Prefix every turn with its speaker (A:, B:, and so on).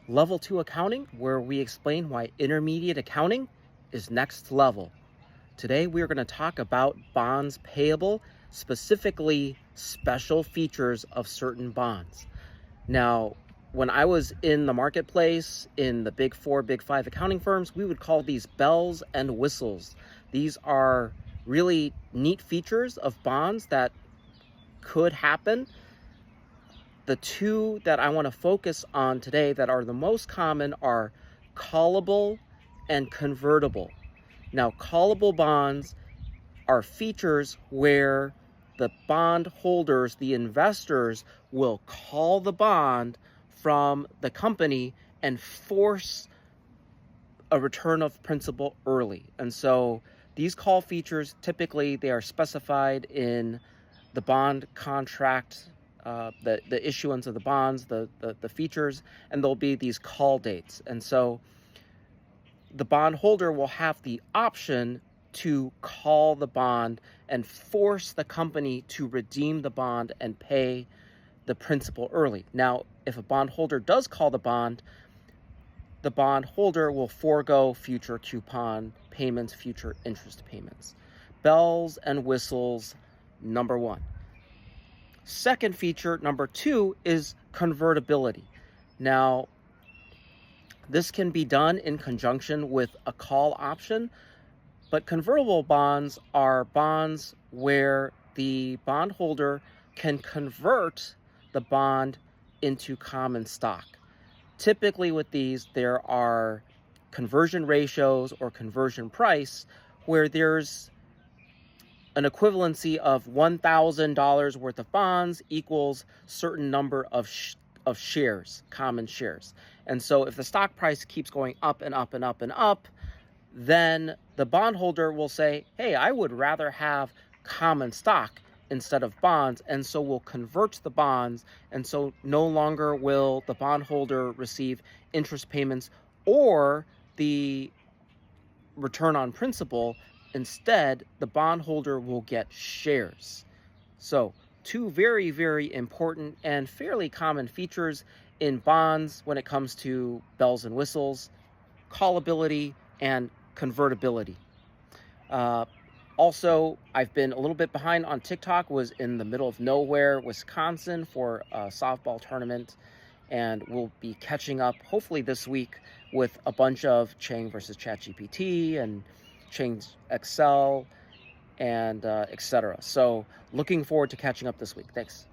A: Level 2 accounting, where we explain why intermediate accounting is next level. Today, we're going to talk about bonds payable, specifically special features of certain bonds. Now, when I was in the marketplace in the big four, big five accounting firms, we would call these bells and whistles. These are really neat features of bonds that could happen. The two that I want to focus on today that are the most common are callable and convertible. Now, callable bonds are features where the bond holders, the investors, will call the bond from the company and force a return of principal early. And so these call features, typically they are specified in the bond contract, the issuance of the bonds, the features, and there'll be these call dates. And so the bond holder will have the option to call the bond and force the company to redeem the bond and pay the principal early. Now, if a bond holder does call the bond holder will forego future coupon payments, future interest payments. Bells and whistles, number one. Second feature, number two, is convertibility. Now, this can be done in conjunction with a call option, but convertible bonds are bonds where the bondholder can convert the bond into common stock. Typically with these, there are conversion ratios or conversion price where there's an equivalency of $1,000 worth of bonds equals certain number of shares, common shares. And so if the stock price keeps going up and up and up and up, then the bondholder will say, hey, I would rather have common stock instead of bonds, and so will convert the bonds, and so no longer will the bondholder receive interest payments or the return on principal. Instead, the bondholder will get shares. So two very, very important and fairly common features in bonds when it comes to bells and whistles: callability and convertibility. Also, I've been a little bit behind on TikTok, was in the middle of nowhere, Wisconsin for a softball tournament, and we'll be catching up hopefully this week with a bunch of Chang versus ChatGPT and Chang's Excel and etc. So looking forward to catching up this week. Thanks.